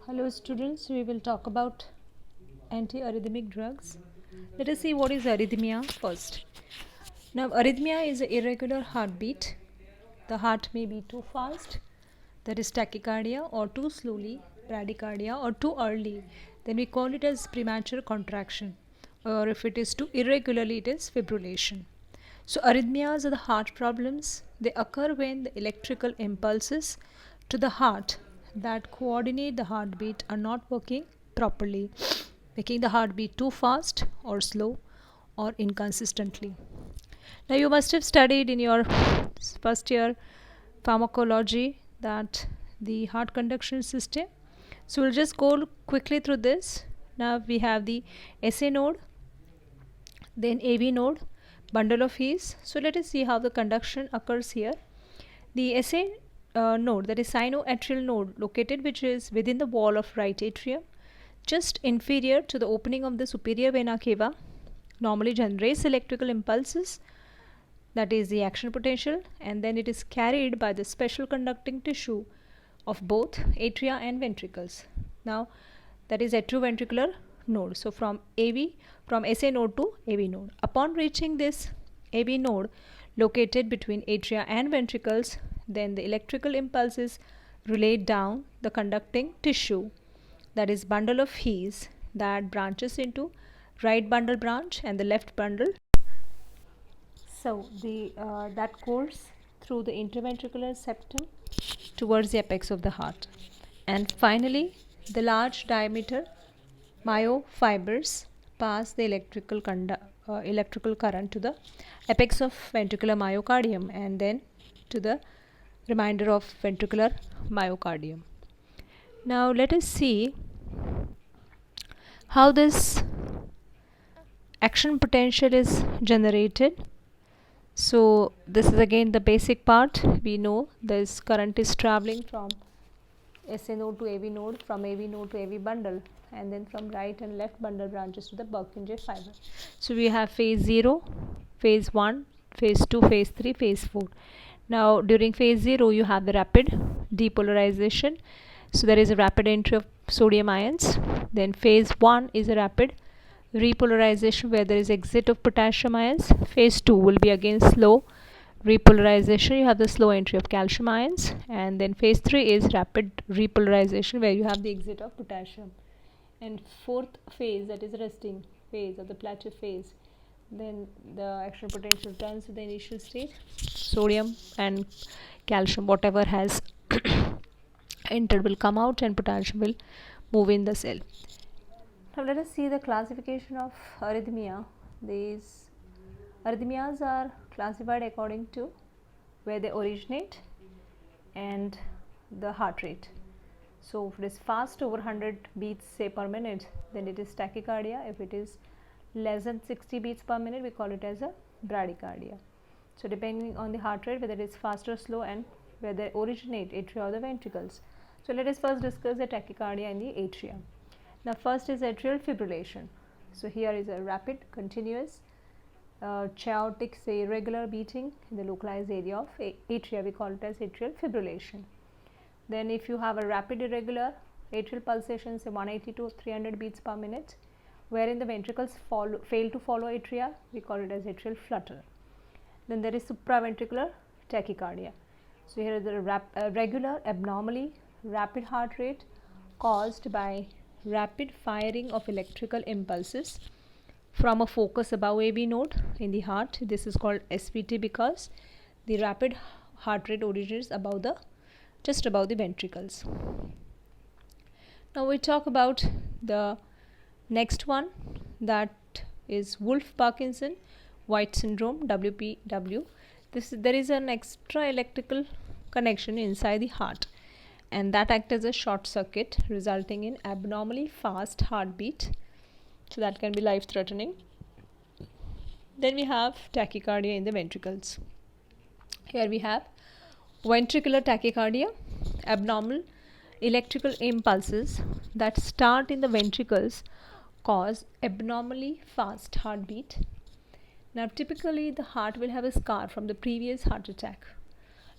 Hello students, we will talk about antiarrhythmic drugs. Let us see what is arrhythmia first. Now arrhythmia is an irregular heartbeat. The heart may be too fast, that is tachycardia, or too slowly, bradycardia, or too early, then we call it as premature contraction. Or if it is too irregularly, it is fibrillation. So arrhythmias are the heart problems. They occur when the electrical impulses to the heart that coordinate the heartbeat are not working properly, making the heartbeat too fast or slow or inconsistently. Now you must have studied in your first year pharmacology that the heart conduction system. So we'll just go quickly through this. Now we have the SA node, then AV node, bundle of His. So let us see how the conduction occurs here. The SA node, that is sinoatrial node, located which is within the wall of right atrium, just inferior to the opening of the superior vena cava, normally generates electrical impulses, that is the action potential, and then it is carried by the special conducting tissue of both atria and ventricles. Now that is atrioventricular node. So from SA node to AV node. Upon reaching this AV node located between atria and ventricles, then the electrical impulses relayed down the conducting tissue, that is bundle of His, that branches into right bundle branch and the left bundle. So the that course through the interventricular septum towards the apex of the heart, and finally the large diameter myofibers pass the electrical current to the apex of ventricular myocardium and then to the remainder of ventricular myocardium. Now let us see how this action potential is generated. So this is again the basic part. We know this current is traveling from SA node to AV node, from AV node to AV bundle, and then from right and left bundle branches to the Purkinje fiber. So we have phase 0, phase 1, phase 2, phase 3, phase 4. Now during phase 0 you have the rapid depolarization. So there is a rapid entry of sodium ions. Then phase 1 is a rapid repolarization where there is exit of potassium ions. Phase 2 will be again slow repolarization. You have the slow entry of calcium ions, and then phase 3 is rapid repolarization where you have the exit of potassium. And fourth phase, that is resting phase or the plateau phase, then the action potential turns to the initial state. Sodium and calcium, whatever has entered, will come out and potassium will move in the cell. Now let us see the classification of arrhythmia. These arrhythmias are classified according to where they originate and the heart rate. So if it is fast, over 100 beats say per minute, then it is tachycardia. If it is less than 60 beats per minute, we call it as a bradycardia. So depending on the heart rate, whether it is fast or slow, and where they originate, atria or the ventricles. So let us first discuss the tachycardia in the atria. Now first is atrial fibrillation. So here is a rapid, continuous, chaotic, say irregular beating in the localized area of atria. We call it as atrial fibrillation. Then if you have a rapid irregular atrial pulsation, say 180 to 300 beats per minute, wherein the ventricles fail to follow atria, we call it as atrial flutter. Then there is supraventricular tachycardia. So here is a regular, abnormally rapid heart rate caused by rapid firing of electrical impulses from a focus above AV node in the heart. This is called SVT because the rapid heart rate originates just above the ventricles. Now we talk about the next one, that is Wolff-Parkinson White syndrome, WPW. There is an extra electrical connection inside the heart, and that acts as a short circuit resulting in abnormally fast heartbeat. So that can be life threatening. Then we have tachycardia in the ventricles. Here we have ventricular tachycardia, abnormal electrical impulses that start in the ventricles cause abnormally fast heartbeat. Now typically the heart will have a scar from the previous heart attack,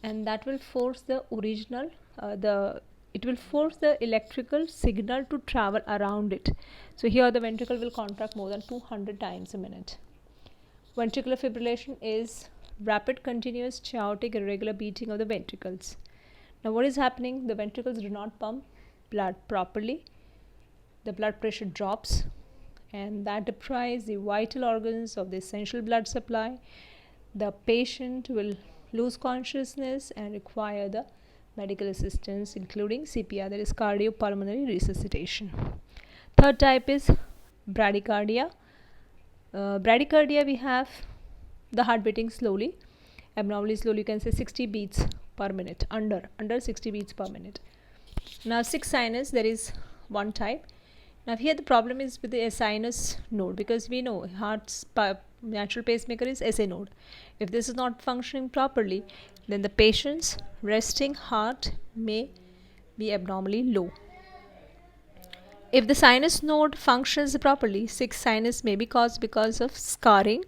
and that will force the original the it will force the electrical signal to travel around it. So here the ventricle will contract more than 200 times a minute. Ventricular fibrillation is rapid, continuous, chaotic, irregular beating of the ventricles. Now what is happening? The ventricles do not pump blood properly. The blood pressure drops, and that deprives the vital organs of the essential blood supply. The patient will lose consciousness and require the medical assistance, including CPR, that is cardiopulmonary resuscitation. Third type is bradycardia. Bradycardia, we have the heart beating slowly, abnormally slowly, you can say 60 beats per minute, under 60 beats per minute. Now sick sinus, there is one type. Now here the problem is with the sinus node, because we know heart's natural pacemaker is SA node. If this is not functioning properly, then the patient's resting heart may be abnormally low. If the sinus node functions properly, sick sinus may be caused because of scarring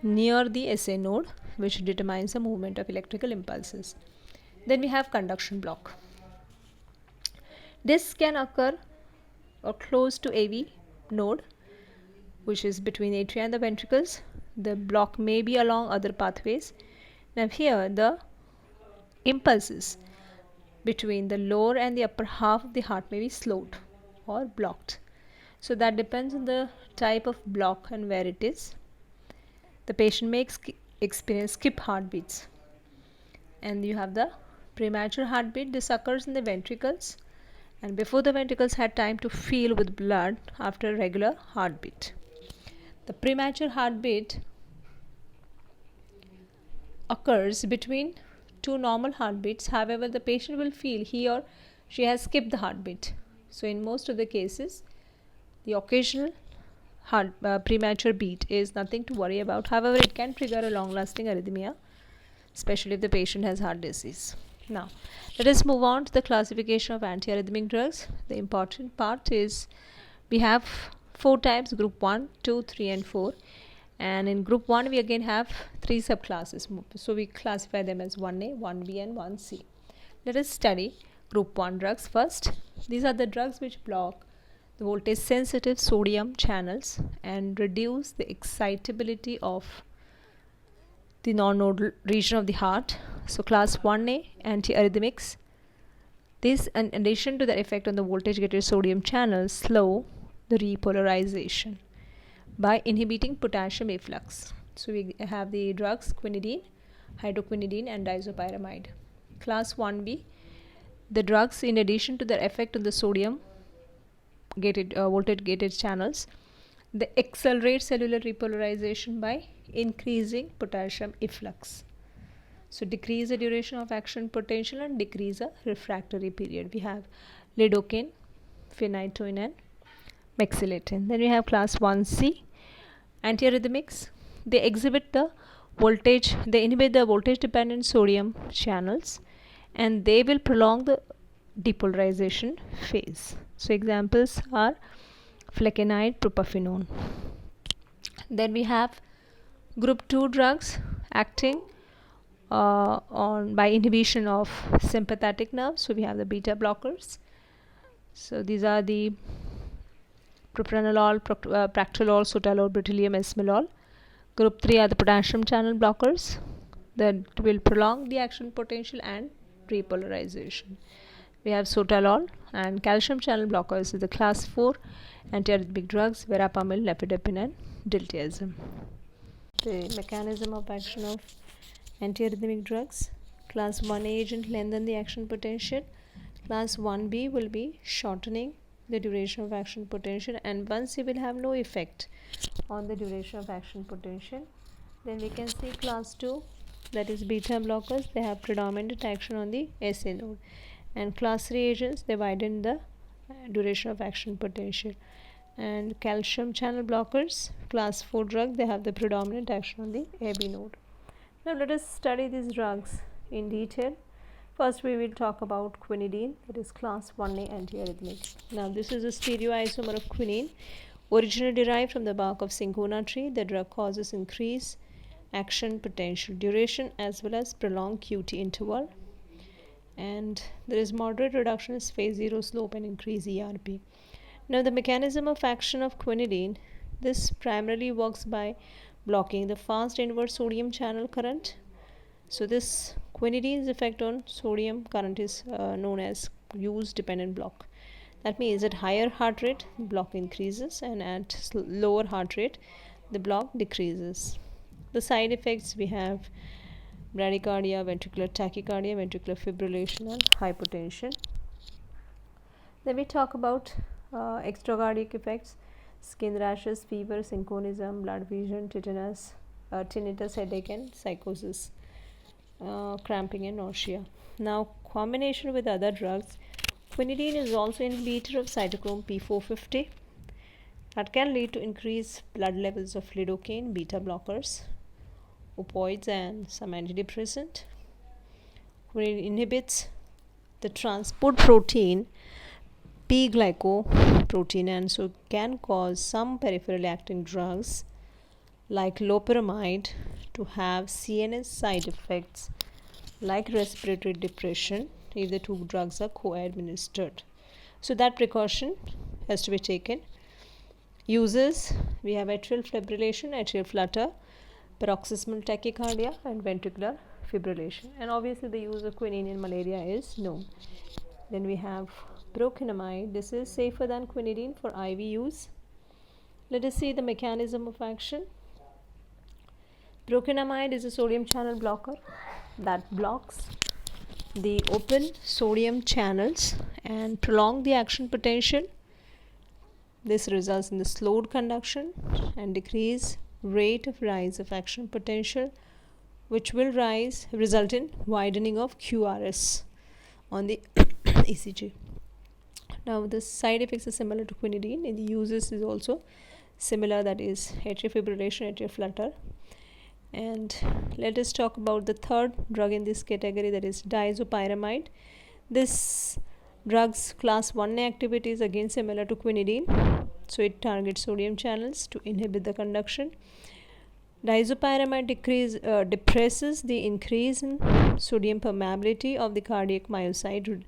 near the SA node, which determines the movement of electrical impulses. Then we have conduction block. This can occur or close to AV node, which is between atria and the ventricles. The block may be along other pathways. Now here the impulses between the lower and the upper half of the heart may be slowed or blocked. So that depends on the type of block and where it is. The patient may experience skip heartbeats. And you have the premature heartbeat. This occurs in the ventricles and before the ventricles had time to fill with blood after regular heartbeat. The premature heartbeat occurs between two normal heartbeats. However, the patient will feel he or she has skipped the heartbeat. So in most of the cases, the occasional premature beat is nothing to worry about. However, it can trigger a long-lasting arrhythmia, especially if the patient has heart disease. Now, let us move on to the classification of antiarrhythmic drugs. The important part is we have 4 types: group 1, 2, 3 and 4. And in group 1 we again have 3 subclasses. So we classify them as 1A, 1B and 1C. Let us study group 1 drugs first. These are the drugs which block the voltage sensitive sodium channels and reduce the excitability of the non-nodal region of the heart. So class 1A antiarrhythmics. This, in addition to the effect on the voltage gated sodium channels, slow the repolarization by inhibiting potassium efflux. So we have the drugs quinidine, hydroquinidine and disopyramide. Class 1B, the drugs, in addition to their effect on the sodium gated voltage gated channels, they accelerate cellular repolarization by increasing potassium efflux. So decrease the duration of action potential and decrease the refractory period. We have lidocaine, phenytoin and mexiletine. Then we have class 1C antiarrhythmics. They inhibit the voltage dependent sodium channels and they will prolong the depolarization phase. So examples are flecainide, propafenone. Then we have group 2 drugs acting by inhibition of sympathetic nerves. So we have the beta blockers. So these are the propranolol, practilol, sotalol, brutilium, esmolol. Group 3 are the potassium channel blockers that will prolong the action potential and repolarization. We have sotalol, and calcium channel blockers is the class 4 antiarrhythmic drugs, verapamil, nifedipine and diltiazem. The mechanism of action of antiarrhythmic drugs: class 1 agent lengthen the action potential. Class 1B will be shortening the duration of action potential, and once it will have no effect on the duration of action potential, then we can see class 2, that is beta blockers. They have predominant action on the SA node, and class 3 agents, they widen the duration of action potential. And calcium channel blockers, class 4 drug, they have the predominant action on the AB node. Now let us study these drugs in detail. First we will talk about quinidine, that is class 1A antiarrhythmic. Now this is a stereoisomer of quinine, originally derived from the bark of cinchona tree. The drug causes increased action potential, duration as well as prolonged QT interval, and there is moderate reduction in phase 0 slope and increase ERP. Now the mechanism of action of quinidine, this primarily works by blocking the fast inverse sodium channel current. So this quinidine's effect on sodium current is known as use dependent block. That means at higher heart rate the block increases, and at lower heart rate the block decreases. The side effects, we have bradycardia, ventricular tachycardia, ventricular fibrillation, and hypotension. Then we talk about extracardiac effects: skin rashes, fever, synchronism, blood vision, tetanus, tinnitus, headache, and psychosis, cramping, and nausea. Now, combination with other drugs, quinidine is also inhibitor of cytochrome P450. That can lead to increased blood levels of lidocaine, beta blockers, opioids, and some antidepressant. Quinidine inhibits the transport protein P-glycoprotein, and so can cause some peripheral acting drugs like loperamide to have CNS side effects like respiratory depression if the two drugs are co-administered. So that precaution has to be taken. Uses, we have atrial fibrillation, atrial flutter, paroxysmal tachycardia, and ventricular fibrillation. And obviously the use of quinine in malaria is known. Then we have proquinamide. This is safer than quinidine for IV use. Let us see the mechanism of action. Proquinamide is a sodium channel blocker that blocks the open sodium channels and prolong the action potential. This results in the slowed conduction and decrease rate of rise of action potential, which will result in widening of QRS on the ECG. Now the side effects are similar to quinidine, and the uses is also similar, that is atrial fibrillation, atrial flutter. And let us talk about the third drug in this category, that is diazopyramide. This drug's class 1 activity is again similar to quinidine, so it targets sodium channels to inhibit the conduction. Diazopyramide depresses the increase in sodium permeability of the cardiac myocyte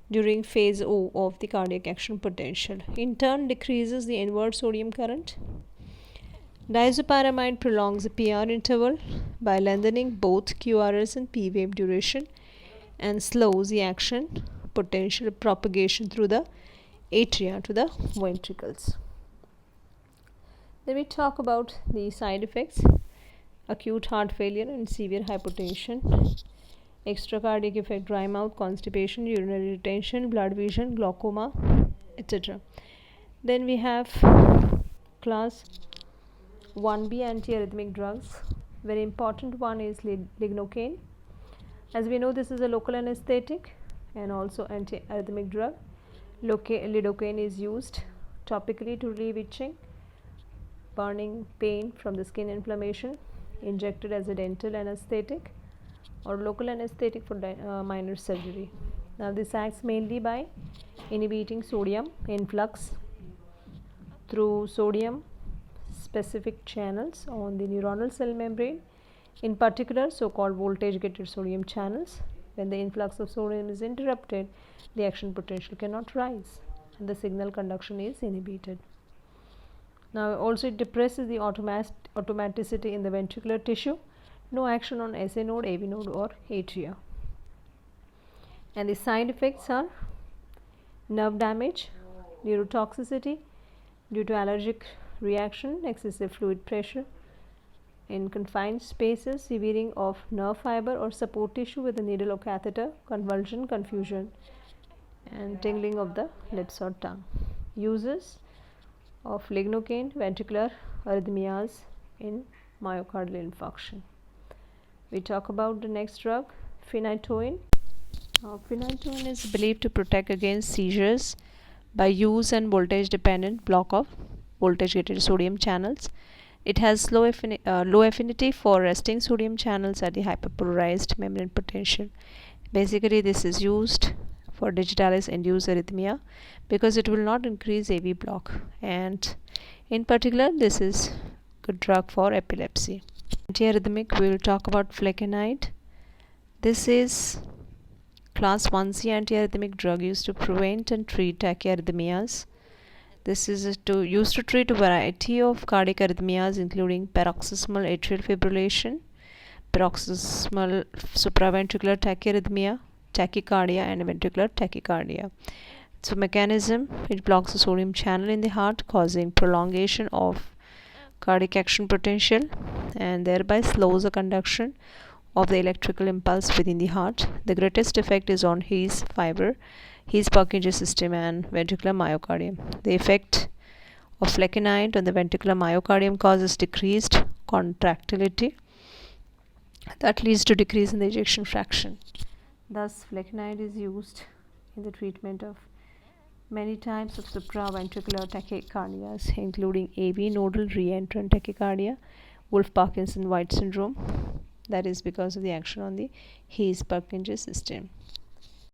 during phase O of the cardiac action potential. In turn, decreases the inward sodium current. Diazopyramide prolongs the PR interval by lengthening both QRS and P wave duration and slows the action potential propagation through the atria to the ventricles. Then we talk about the side effects: acute heart failure and severe hypotension, extracardiac effect, dry mouth, constipation, urinary retention, blood vision, glaucoma, etc. Then we have class 1B antiarrhythmic drugs. Very important one is lignocaine. As we know, this is a local anesthetic and also antiarrhythmic drug. Lidocaine is used topically to relieve itching, burning, pain from the skin inflammation, injected as a dental anesthetic or local anesthetic for minor surgery. Now this acts mainly by inhibiting sodium influx through sodium specific channels on the neuronal cell membrane, in particular so-called voltage gated sodium channels. When the influx of sodium is interrupted, the action potential cannot rise and the signal conduction is inhibited. Now also it depresses the automaticity in the ventricular tissue. No action on SA node, AV node, or atria. And the side effects are nerve damage, neurotoxicity due to allergic reaction, excessive fluid pressure in confined spaces, severing of nerve fiber or support tissue with a needle or catheter, convulsion, confusion, and tingling of the lips or tongue. Uses of lignocaine, ventricular arrhythmias in myocardial infarction. We talk about the next drug, phenytoin. Phenytoin is believed to protect against seizures by use and voltage dependent block of voltage gated sodium channels. It has low affinity for resting sodium channels at the hyperpolarized membrane potential. Basically, this is used for digitalis induced arrhythmia because it will not increase AV block, and in particular this is good drug for epilepsy. Antiarrhythmic, we will talk about flecainide. This is class 1C antiarrhythmic drug used to prevent and treat tachyarrhythmias. This is used to treat a variety of cardiac arrhythmias including paroxysmal atrial fibrillation, paroxysmal supraventricular tachyarrhythmia, tachycardia, and ventricular tachycardia. So mechanism, it blocks the sodium channel in the heart, causing prolongation of cardiac action potential and thereby slows the conduction of the electrical impulse within the heart. The greatest effect is on His fiber, His Purkinje system, and ventricular myocardium. The effect of flecainide on the ventricular myocardium causes decreased contractility that leads to decrease in the ejection fraction. Thus, flecainide is used in the treatment of many types of supraventricular tachycardias, including AV nodal reentrant tachycardia, Wolff-Parkinson-White syndrome, that is because of the action on the His Purkinje system.